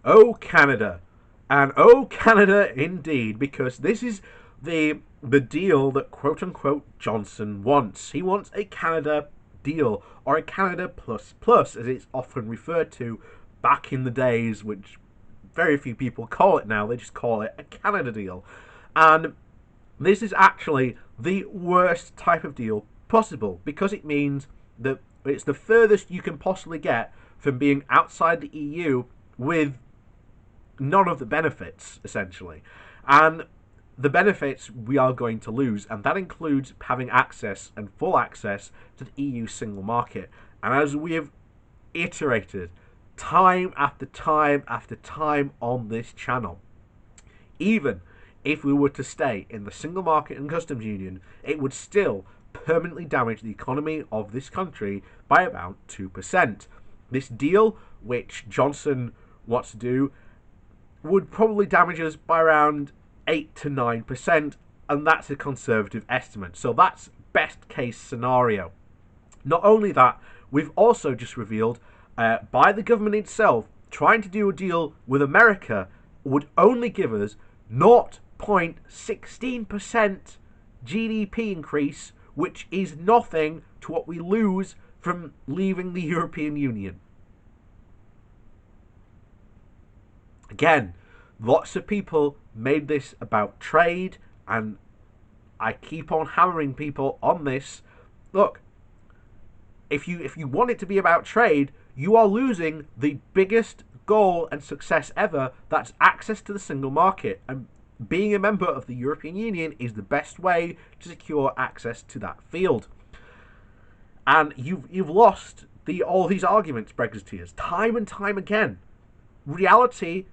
Oh, Canada. And oh, Canada indeed, because this is the deal that quote unquote Johnson wants. He wants a Canada deal, or a Canada plus plus, as it's often referred to back in the days, which very few people call it now. They just call it a Canada deal. And this is actually the worst type of deal possible because it means that it's the furthest you can possibly get from being outside the EU with none of the benefits, essentially. And the benefits we are going to lose, and that includes having access and full access to the EU single market. And as we have iterated time after time after time on this channel, even if we were to stay in the single market and customs union, it would still permanently damage the economy of this country by about 2%. This deal, which Johnson wants to do, would probably damage us by around 8 to 9%, and that's a conservative estimate. So that's best case scenario. Not only that, we've also just revealed by the government itself, trying to do a deal with America would only give us 0.16% GDP increase, which is nothing to what we lose from leaving the European Union. Again, lots of people made this about trade, and I keep on hammering people on this. Look, if you want it to be about trade, you are losing the biggest goal and success ever. That's access to the single market, and being a member of the European Union is the best way to secure access to that field. And you've lost all these arguments, Brexiteers, time and time again. Reality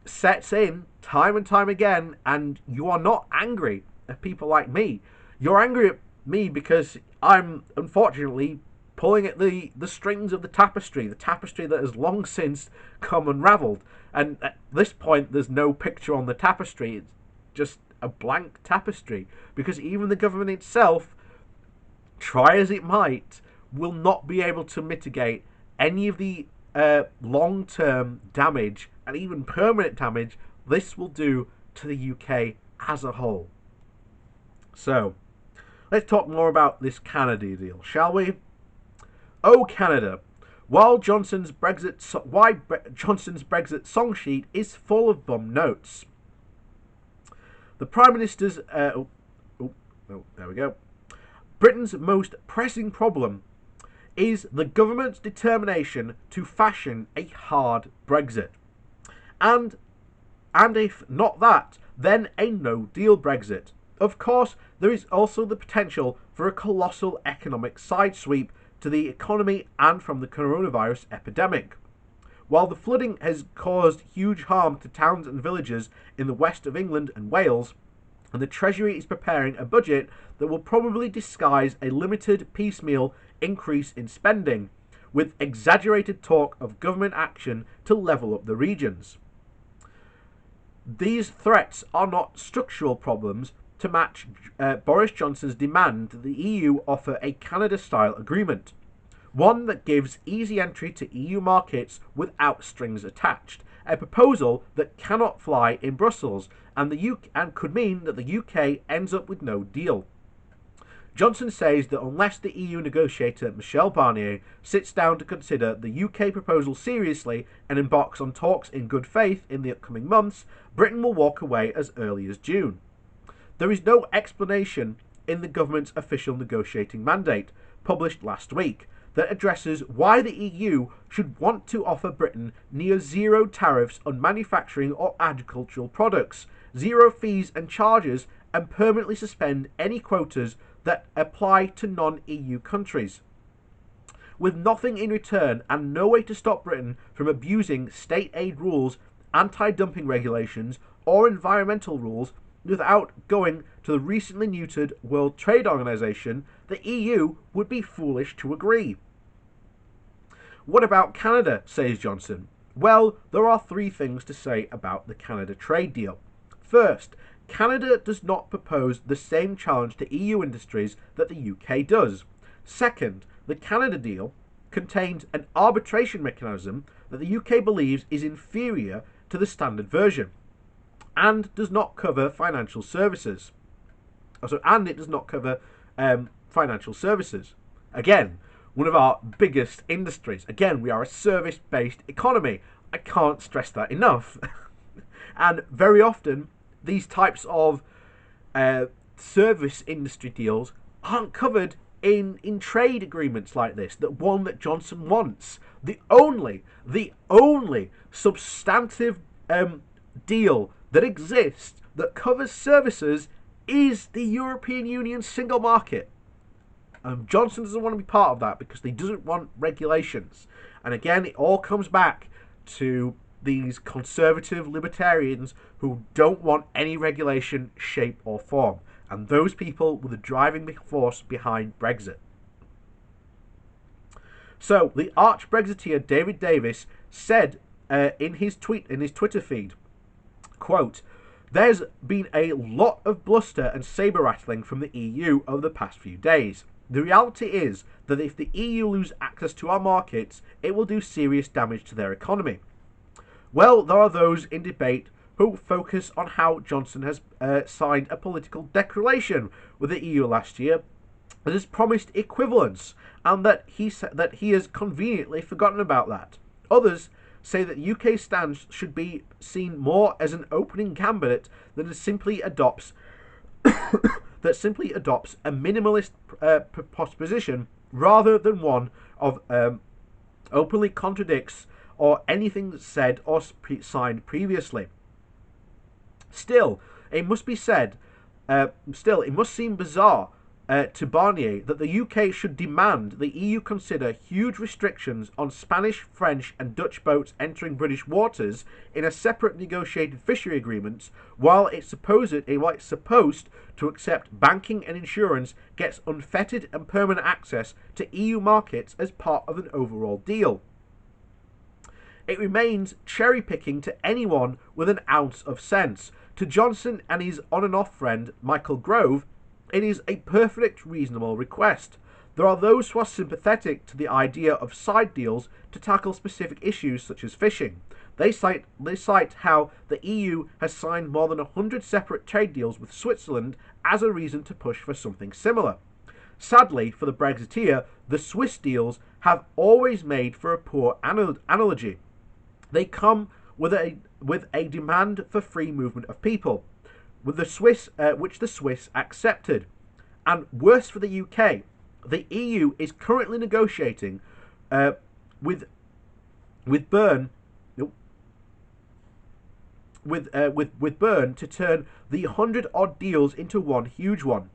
sets in time and time again, and you are not angry at people like me. You're angry at me because I'm unfortunately pulling at the strings of the tapestry that has long since come unravelled. And at this point, there's no picture on the tapestry, it's just a blank tapestry, because even the government itself, try as it might, will not be able to mitigate any of the long-term damage and even permanent damage this will do to the UK as a whole. So, let's talk more about this Canada deal, shall we? Oh, Canada. Why Johnson's Brexit song sheet is full of bum notes. The Prime Minister's there we go. Britain's most pressing problem is the government's determination to fashion a hard Brexit. And if not that, then a no-deal Brexit. Of course, there is also the potential for a colossal economic side sweep to the economy and from the coronavirus epidemic. While the flooding has caused huge harm to towns and villages in the west of England and Wales, and the Treasury is preparing a budget that will probably disguise a limited piecemeal increase in spending, with exaggerated talk of government action to level up the regions. These threats are not structural problems to match Boris Johnson's demand that the EU offer a Canada-style agreement, one that gives easy entry to EU markets without strings attached, a proposal that cannot fly in Brussels and could mean that the UK ends up with no deal. Johnson says that unless the EU negotiator Michel Barnier sits down to consider the UK proposal seriously and embarks on talks in good faith in the upcoming months, Britain will walk away as early as June. There is no explanation in the government's official negotiating mandate, published last week, that addresses why the EU should want to offer Britain near zero tariffs on manufacturing or agricultural products, zero fees and charges, and permanently suspend any quotas that apply to non-EU countries. With nothing in return and no way to stop Britain from abusing state aid rules, anti-dumping regulations, or environmental rules without going to the recently neutered World Trade Organization, the EU would be foolish to agree. What about Canada, says Johnson? Well, there are three things to say about the Canada trade deal. First, Canada does not propose the same challenge to EU industries that the UK does. Second, the Canada deal contains an arbitration mechanism that the UK believes is inferior to the standard version, and does not cover financial services. And it does not cover financial services. Again, one of our biggest industries. Again, we are a service-based economy. I can't stress that enough. And very often, these types of service industry deals aren't covered in trade agreements like this, that one that Johnson wants. The only substantive deal that exists that covers services is the European Union single market. Johnson doesn't want to be part of that because he doesn't want regulations. And again, it all comes back to these conservative libertarians who don't want any regulation, shape or form. And those people were the driving force behind Brexit. So the arch Brexiteer David Davis said in his Twitter feed, quote, "There's been a lot of bluster and sabre rattling from the EU over the past few days. The reality is that if the EU lose access to our markets, it will do serious damage to their economy. Well, there are those in debate who focus on how Johnson has signed a political declaration with the EU last year that has promised equivalence, and that he has conveniently forgotten about that. Others say that UK stance should be seen more as an opening gambit that simply adopts a minimalist position rather than one of openly contradicts or anything said or signed previously. Still, it must seem bizarre to Barnier that the UK should demand the EU consider huge restrictions on Spanish, French and Dutch boats entering British waters in a separate negotiated fishery agreement, while it's supposed to accept banking and insurance gets unfettered and permanent access to EU markets as part of an overall deal. It remains cherry-picking to anyone with an ounce of sense. To Johnson and his on and off friend Michael Gove, it is a perfect reasonable request. There are those who are sympathetic to the idea of side deals to tackle specific issues such as fishing. They cite how the EU has signed more than 100 separate trade deals with Switzerland as a reason to push for something similar. Sadly, for the Brexiteer, the Swiss deals have always made for a poor analogy. They come with a demand for free movement of people, with the Swiss, which the Swiss accepted. And worse for the UK, the EU is currently negotiating with Bern to turn the 100-odd deals into one huge one,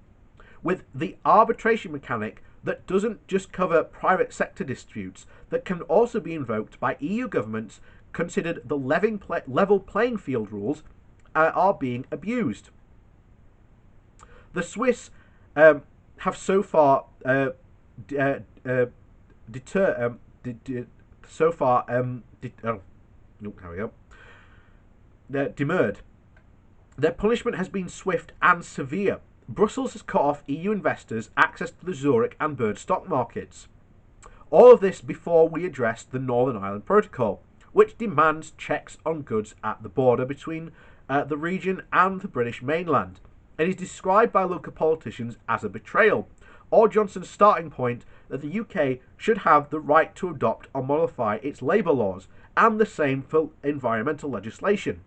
with the arbitration mechanic that doesn't just cover private sector disputes, that can also be invoked by EU governments considered the level playing field rules are being abused. The Swiss have so far demurred. Their punishment has been swift and severe. Brussels has cut off EU investors access to the Zurich and Bern stock markets. All of this before we address the Northern Ireland Protocol, which demands checks on goods at the border between the region and the British mainland. It is described by local politicians as a betrayal, or Johnson's starting point that the UK should have the right to adopt or modify its labour laws, and the same for environmental legislation.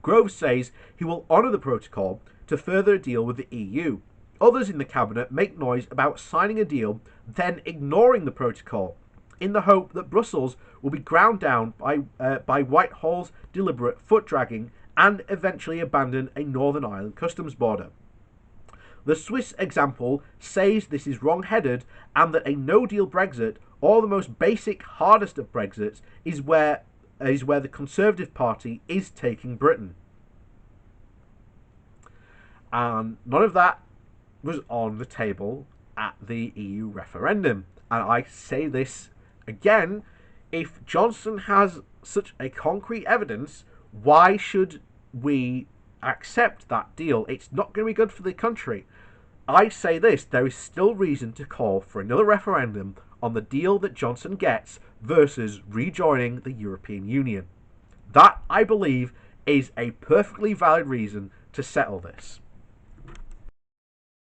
Grove says he will honour the protocol to further a deal with the EU. Others in the cabinet make noise about signing a deal, then ignoring the protocol, in the hope that Brussels will be ground down by Whitehall's deliberate foot dragging and eventually abandon a Northern Ireland customs border. The Swiss example says this is wrong-headed and that a no-deal Brexit, or the most basic, hardest of Brexits, is where the Conservative Party is taking Britain. And none of that was on the table at the EU referendum. And I say this again, if Johnson has such a concrete evidence, why should we accept that deal? It's not going to be good for the country. I say this, there is still reason to call for another referendum on the deal that Johnson gets versus rejoining the European Union. That, I believe, is a perfectly valid reason to settle this.